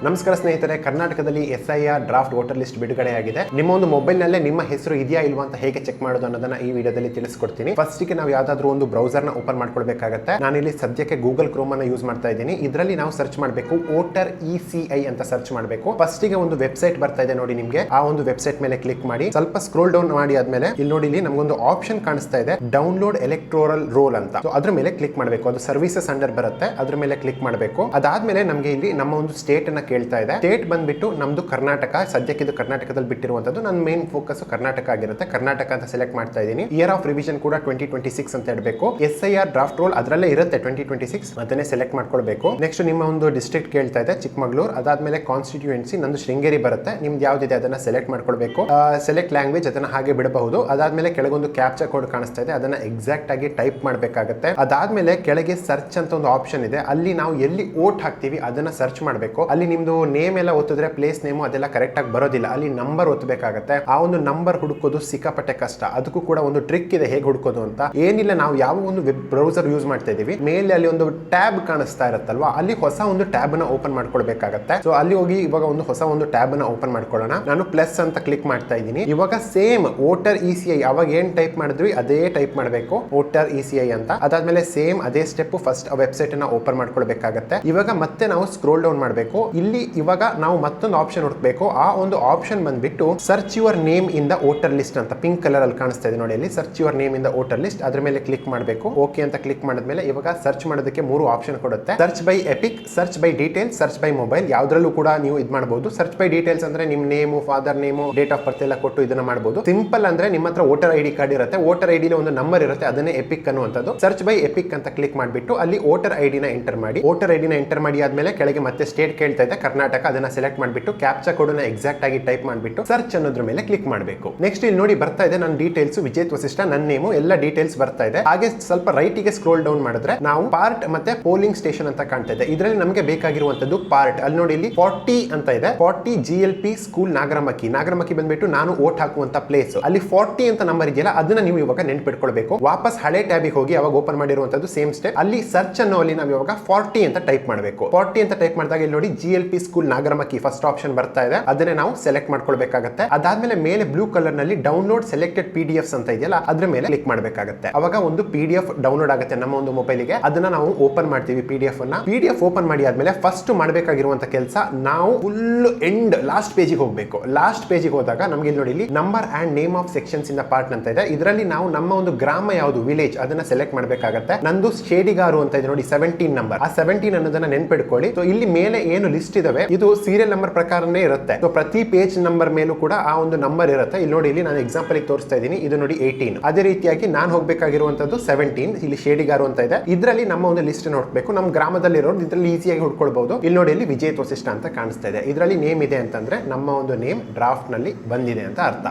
ನಮಸ್ಕಾರ ಸ್ನೇಹಿತರೆ, ಕರ್ನಾಟಕದಲ್ಲಿ SIR ಡ್ರಾಫ್ಟ್ ವೋಟರ್ ಲಿಸ್ಟ್ ಬಿಡುಗಡೆಯಾಗಿದೆ. ನಿಮ್ಮ ಒಂದು ಮೊಬೈಲ್ ನಲ್ಲೇ ನಿಮ್ಮ ಹೆಸರು ಇದೆಯಾ ಇಲ್ವಾ ಅಂತ ಹೇಗೆ ಚೆಕ್ ಮಾಡೋದು ಅನ್ನೋದನ್ನ ಈ ವಿಡಿಯೋದಲ್ಲಿ ತಿಳಿಸ್ಕೊಡ್ತೀನಿ. ಫಸ್ಟ್ ಗೆ ನಾವು ಯಾವ್ದಾದ್ರು ಒಂದು ಬ್ರೌಸರ್ ನ ಓಪನ್ ಮಾಡ್ಕೊಳ್ಬೇಕಾಗುತ್ತೆ. ನಾನು ಇಲ್ಲಿ ಸದ್ಯಕ್ಕೆ ಗೂಗಲ್ ಕ್ರೋಮ್ ಅನ್ನ ಯೂಸ್ ಮಾಡ್ತಾ ಇದ್ದೀನಿ. ಇದರಲ್ಲಿ ನಾವು ಸರ್ಚ್ ಮಾಡಬೇಕು ವೋಟರ್ ECI ಅಂತ ಸರ್ಚ್ ಮಾಡಬೇಕು. ಫಸ್ಟ್ ಗೆ ಒಂದು ವೆಬ್ಸೈಟ್ ಬರ್ತಾ ಇದೆ ನೋಡಿ ನಿಮಗೆ. ಆ ಒಂದು ವೆಬ್ಸೈಟ್ ಮೇಲೆ ಕ್ಲಿಕ್ ಮಾಡಿ ಸ್ವಲ್ಪ ಸ್ಕ್ರೋಲ್ ಡೌನ್ ಮಾಡಿ ಆದ್ಮೇಲೆ ಇಲ್ಲಿ ನೋಡಿ, ಇಲ್ಲಿ ನಮಗೊಂದು ಆಪ್ಷನ್ ಕಾಣಿಸ್ತಾ ಇದೆ, ಡೌನ್ಲೋಡ್ ಎಲೆಕ್ಟೋರಲ್ ರೋಲ್ ಅಂತ. ಸೊ ಅದ್ರ ಮೇಲೆ ಕ್ಲಿಕ್ ಮಾಡಬೇಕು. ಅದು ಸರ್ವಿಸಸ್ ಅಂಡರ್ ಬರುತ್ತೆ, ಅದ್ರ ಮೇಲೆ ಕ್ಲಿಕ್ ಮಾಡಬೇಕು. ಅದಾದ್ಮೇಲೆ ನಮಗೆ ಇಲ್ಲಿ ನಮ್ಮ ಒಂದು ಸ್ಟೇಟ್ ಅನ್ನ ಕೇಳ್ತಾ ಇದೆ. ಸ್ಟೇಟ್ ಬಂದ್ಬಿಟ್ಟು ನಮ್ದು ಕರ್ನಾಟಕ. ಸದ್ಯಕ್ಕೆ ಇದು ಕರ್ನಾಟಕದಲ್ಲಿ ಬಿಟ್ಟಿರುವಂತದ್ದು. ನನ್ನ ಮೇನ್ ಫೋಕಸ್ ಕರ್ನಾಟಕ ಆಗಿರುತ್ತೆ. ಕರ್ನಾಟಕ ಅಂತ ಸೆಲೆಕ್ಟ್ ಮಾಡ್ತಾ ಇದ್ದೀನಿ. ಇಯರ್ ಆಫ್ ರಿವಿಷನ್ ಕೂಡ 2026 ಅಂತ ಇಡಬೇಕು. SIR ಡ್ರಾಫ್ಟ್ ರೋಲ್ ಅದರಲ್ಲೇ ಇರುತ್ತೆ 2026, ಅದನ್ನೇ ಸೆಲೆಕ್ಟ್ ಮಾಡ್ಕೊಳ್ಬೇಕು. ನೆಕ್ಸ್ಟ್ ನಿಮ್ಮ ಒಂದು ಡಿಸ್ಟ್ರಿಕ್ಟ್ ಕೇಳ್ತಾ ಇದೆ, ಚಿಕ್ಕಮಗಳೂರು. ಅದಾದ್ಮೇಲೆ ಕಾನ್ಸ್ಟಿಟ್ಯೂಯೆನ್ಸಿ ನಂದು ಶೃಂಗೇರಿ ಬರುತ್ತೆ. ನಿಮ್ದು ಯಾವ್ದಿದೆ ಅದನ್ನ ಸೆಲೆಕ್ಟ್ ಮಾಡ್ಕೊಳ್ಬೇಕು. ಸೆಲೆಕ್ಟ್ ಲ್ಯಾಂಗ್ವೇಜ್ ಅದನ್ನ ಹಾಗೆ ಬಿಡಬಹುದು. ಅದಾದ್ಮೇಲೆ ಕೆಳಗೊಂದು ಕ್ಯಾಪ್ಚಾ ಕೋಡ್ ಕಾಣಿಸ್ತಾ ಇದೆ, ಅದನ್ನ ಎಕ್ಸಾಕ್ಟ್ ಆಗಿ ಟೈಪ್ ಮಾಡಬೇಕಾಗುತ್ತೆ. ಅದಾದ್ಮೇಲೆ ಕೆಳಗೆ ಸರ್ಚ್ ಅಂತ ಒಂದು ಆಪ್ಷನ್ ಇದೆ, ಅಲ್ಲಿ ನಾವು ಎಲ್ಲಿ ವೋಟ್ ಹಾಕ್ತಿವಿ ಅದನ್ನ ಸರ್ಚ್ ಮಾಡಬೇಕು. ಅಲ್ಲಿ ನಿಮ್ದು ನೇಮ್ ಎಲ್ಲ ಒತ್ತಿದ್ರೆ ಪ್ಲೇಸ್ ನೇಮು ಅದೆಲ್ಲ ಕರೆಕ್ಟ್ ಆಗಿ ಬರೋದಿಲ್ಲ. ಅಲ್ಲಿ ನಂಬರ್ ಒತ್ತಬೇಕಾಗುತ್ತೆ. ಆ ಒಂದು ನಂಬರ್ ಹುಡುಕೋದು ಸಿಕ್ಕಾಪಟ್ಟೆ ಕಷ್ಟ. ಅದಕ್ಕೂ ಕೂಡ ಒಂದು ಟ್ರಿಕ್ ಇದೆ ಹೇಗೆ ಹುಡುಕೋದು ಅಂತ. ಏನಿಲ್ಲ, ನಾವು ಯಾವ ಒಂದು ವೆಬ್ ಬ್ರೌಸರ್ ಯೂಸ್ ಮಾಡ್ತಾ ಇದೀವಿ, ಮೇಲೆ ಅಲ್ಲಿ ಒಂದು ಟ್ಯಾಬ್ ಕಾಣಿಸ್ತಾ ಇರುತ್ತಲ್ವಾ, ಅಲ್ಲಿ ಹೊಸ ಒಂದು ಟ್ಯಾಬ್ ಅನ್ನ ಓಪನ್ ಮಾಡ್ಕೊಳ್ಬೇಕಾಗತ್ತೆ. ಸೊ ಅಲ್ಲಿ ಹೋಗಿ ಇವಾಗ ಒಂದು ಹೊಸ ಒಂದು ಟ್ಯಾಬ್ ಅನ್ನ ಓಪನ್ ಮಾಡ್ಕೊಳ್ಳೋಣ. ನಾನು ಪ್ಲಸ್ ಅಂತ ಕ್ಲಿಕ್ ಮಾಡ್ತಾ ಇದ್ದೀನಿ. ಇವಾಗ ಸೇಮ್ ವೋಟರ್ ECI ಅವಾಗ ಏನ್ ಟೈಪ್ ಮಾಡಿದ್ವಿ ಅದೇ ಟೈಪ್ ಮಾಡಬೇಕು, ವೋಟರ್ ECI ಅಂತ. ಅದಾದ್ಮೇಲೆ ಸೇಮ್ ಅದೇ ಸ್ಟೆಪ್, ಫಸ್ಟ್ ವೆಬ್ಸೈಟ್ ಅನ್ನ ಓಪನ್ ಮಾಡ್ಕೊಳ್ಬೇಕಾಗತ್ತೆ. ಇವಾಗ ಮತ್ತೆ ನಾವು ಸ್ಕ್ರೋಲ್ ಡೌನ್ ಮಾಡಬೇಕು. ಇಲ್ಲಿ ಇವಾಗ ನಾವು ಮತ್ತೊಂದು ಆಪ್ಷನ್ ಹುಡುಕಬೇಕು. ಆ ಒಂದು ಆಪ್ಷನ್ ಬಂದ್ಬಿಟ್ಟು search your name in the voter list ಅಂತ ಪಿಂಕ್ ಕಲರ್ ಅಲ್ಲಿ ಕಾಣಿಸ್ತಾ ಇದೆ ನೋಡಿ. ಅಲ್ಲಿ search your name in the voter list, ಅದ್ರ ಮೇಲೆ ಕ್ಲಿಕ್ ಮಾಡಬೇಕು. ಓಕೆ ಅಂತ ಕ್ಲಿಕ್ ಮಾಡಿದ್ಮೇಲೆ ಇವಾಗ ಸರ್ಚ್ ಮಾಡೋದಕ್ಕೆ 3 ಆಪ್ಷನ್ ಕೊಡುತ್ತೆ. Search by EPIC, search by details, search by mobile. ಯಾವ್ದ್ರಲ್ಲೂ ಕೂಡ ನೀವು ಇದು ಮಾಡಬಹುದು. ಸರ್ಚ್ ಬೈ ಡೀಟೇಲ್ಸ್ ಅಂದ್ರೆ ನಿಮ್ name, father name, date of birth ಎಲ್ಲ ಕೊಟ್ಟು ಇದನ್ನ ಮಾಡಬಹುದು. ಸಿಂಪಲ್ ಅಂದ್ರೆ ನಿಮ್ಮ ಹತ್ರ ವೋಟರ್ ID ಕಾರ್ಡ್ ಇರುತ್ತೆ, ವೋಟರ್ ID ಒಂದು ನಂಬರ್ ಇರುತ್ತೆ, ಅದನ್ನೇ ಎಪಿಕ್ ಅನ್ನುವಂಥದ್ದು. ಸರ್ಚ್ ಬೈ ಎಪಿಕ್ ಅಂತ ಕ್ಲಿಕ್ ಮಾಡಿಬಿಟ್ಟು ಅಲ್ಲಿ ವೋಟರ್ ID ನ ಎಂಟರ್ ಮಾಡಿ. ವೋಟರ್ ID ನ ಎಂಟರ್ ಮಾಡಿ ಆದ್ಮೇಲೆ ಕೆಳಗೆ ಮತ್ತೆ ಸ್ಟೇಟ್ ಕೇಳ್ತಾ ಇದೆ, ಕರ್ನಾಟಕ. ಅದನ್ನ ಸೆಲೆಕ್ಟ್ ಮಾಡಿಬಿಟ್ಟು ಕ್ಯಾಪ್ಚಾ ಕೋಡ್ ನ ಎಕ್ಸಾಕ್ಟ್ ಆಗಿ ಟೈಪ್ ಮಾಡಿಬಿಟ್ಟು ಸರ್ಚ್ ಅನ್ನೋದ್ರ ಮೇಲೆ ಕ್ಲಿಕ್ ಮಾಡಬೇಕು. ನೆಕ್ಸ್ಟ್ ಇಲ್ಲಿ ನೋಡಿ ಬರ್ತಾ ಇದೆ ನನ್ನ ಡೀಟೇಲ್ಸ್, ವಿಜೇತ್ ವಸಿಷ್ಠ, ನನ್ನ ನೇಮು, ಎಲ್ಲ ಡೀಟೇಲ್ಸ್ ಬರ್ತಾ ಇದೆ. ಹಾಗೆ ಸ್ವಲ್ಪ ರೈಟ್ ಗೆ ಸ್ಕ್ರೋಲ್ ಡೌನ್ ಮಾಡಿದ್ರೆ ನಾವು ಪಾರ್ಟ್ ಮತ್ತೆ ಪೋಲಿಂಗ್ ಸ್ಟೇಷನ್ ಅಂತ ಕಾಣ್ತಾ ಇದೆ. ಇದರಲ್ಲಿ ನಮಗೆ ಬೇಕಾಗಿರುವಂತದ್ದು ಪಾರ್ಟ್. ಅಲ್ಲಿ ನೋಡಿ ಇಲ್ಲಿ 40 ಅಂತ ಇದೆ, 40 GLP ಸ್ಕೂಲ್ ನಾಗರಮಕ್ಕಿ. ನಾಗರಮಕ್ಕಿ ಬಂದ್ಬಿಟ್ಟು ನಾನು ವೋಟ್ ಹಾಕುವಂತ ಪ್ಲೇಸ್. ಅಲ್ಲಿ 40 ಅಂತ ನಂಬರ್ ಇದೆಯಲ್ಲ, ಅದನ್ನ ನೀವು ಇವಾಗ ನೆನ್ಪಿಟ್ಕೊಳ್ಬೇಕು. ವಾಪಸ್ ಹಳೆ ಟ್ಯಾಬಿಗೆ ಹೋಗಿ ಅವಾಗ ಓಪನ್ ಮಾಡಿರುವಂತದ್ದು ಸೇಮ್ ಸ್ಟೆಪ್. ಅಲ್ಲಿ ಸರ್ಚ್ ಅನ್ನೋ ಅಲ್ಲಿ ನಾವು ಇವಾಗ 40 ಅಂತ ಟೈಪ್ ಮಾಡಬೇಕು. 40 ಅಂತ ಟೈಪ್ ಮಾಡಿದಾಗ ಇಲ್ಲಿ ನೋಡಿ GLP school Nagaramakki first option ಬರ್ತಾ ಇದೆ, ಅದನ್ನೇ ನಾವು ಸೆಲೆಕ್ಟ್ ಮಾಡ್ಕೊಳ್ಬೇಕಾಗುತ್ತೆ. ಅದಾದ್ಮೇಲೆ ಮೇಲೆ ಬ್ಲೂ ಕಲರ್ ನಲ್ಲಿ ಡೌನ್ಲೋಡ್ ಸೆಲೆಕ್ಟೆಡ್ PDFs ಅಂತ ಇದೆಯಲ್ಲ, ಅದ್ರ ಮೇಲೆ ಕ್ಲಿಕ್ ಮಾಡಬೇಕಾಗುತ್ತೆ. ಅವಾಗ ಒಂದು PDF ಡೌನ್ಲೋಡ್ ಆಗುತ್ತೆ ನಮ್ಮ ಒಂದು ಮೊಬೈಲಿಗೆ. ಅದನ್ನ ನಾವು ಓಪನ್ ಮಾಡ್ತೀವಿ PDF ಅನ್ನ. PDF ಓಪನ್ ಮಾಡಿ ಆದ್ಮೇಲೆ ಫಸ್ಟ್ ಮಾಡಬೇಕಾಗಿರುವಂತ ಕೆಲಸ, ನಾವು ಫುಲ್ ಎಂಡ್ ಲಾಸ್ಟ್ ಪೇಜಿಗೆ ಹೋಗಬೇಕು. ಲಾಸ್ಟ್ ಪೇಜಿಗೆ ಹೋದಾಗ ನಮ್ಗೆ ಇಲ್ಲಿ ನೋಡಿ, ಇಲ್ಲಿ number and name of sections in the part ಅಂತ ಇದೆ. ಇದರಲ್ಲಿ ನಾವು ನಮ್ಮ ಒಂದು ಗ್ರಾಮ ಯಾವುದು, ವಿಲೇಜ್, ಅದನ್ನ ಸೆಲೆಕ್ಟ್ ಮಾಡಬೇಕಾಗುತ್ತೆ. ನಂದು ಶೇಡಿಗಾರು ಅಂತ ಇದೆ ನೋಡಿ, 17 ನಂಬರ್. ಆ 17 ಅನ್ನೋದನ್ನ ನೆನ್ಪಿಡ್ಕೊಳ್ಳಿ. ಸೊ ಇಲ್ಲಿ ಮೇಲೆ ಏನು ಲಿಸ್ಟ್ ಇದಾವೆ ಇದು ಸೀರಿಯಲ್ ನಂಬರ್ ಪ್ರಕಾರನೇ ಇರುತ್ತೆ. ಸೊ ಪ್ರತಿ ಪೇಜ್ ನಂಬರ್ ಮೇಲೂ ಕೂಡ ಆ ಒಂದು ನಂಬರ್ ಇರುತ್ತೆ. ಇಲ್ಲಿ ನೋಡಿ, ಇಲ್ಲಿ ನಾನು ಎಕ್ಸಾಂಪಲ್ ತೋರಿಸ್ತಾ ಇದ್ದೀನಿ, ಇದು ನೋಡಿ 18. ಅದೇ ರೀತಿಯಾಗಿ ನಾನು ಹೋಗಬೇಕಾಗಿರುವಂತದ್ದು 17, ಇಲ್ಲಿ ಶೇಡಿಗಾರು ಅಂತ ಇದೆ. ಇದರಲ್ಲಿ ನಮ್ಮ ಒಂದು ಲಿಸ್ಟ್ ನೋಡ್ಬೇಕು. ನಮ್ಮ ಗ್ರಾಮದಲ್ಲಿ ಇರೋದು ಇದರಲ್ಲಿ ಈಸಿಯಾಗಿ ಹುಡ್ಕೊಳ್ಬಹುದು. ಇಲ್ಲಿ ನೋಡಿ, ಇಲ್ಲಿ ವಿಜೇತ್ ವಸಿಷ್ಠ ಅಂತ ಕಾಣಿಸ್ತಾ ಇದೆ. ಇದರಲ್ಲಿ ನೇಮ್ ಇದೆ ಅಂತಂದ್ರೆ ನಮ್ಮ ಒಂದು ನೇಮ್ ಡ್ರಾಫ್ಟ್ ನಲ್ಲಿ ಬಂದಿದೆ ಅಂತ ಅರ್ಥ.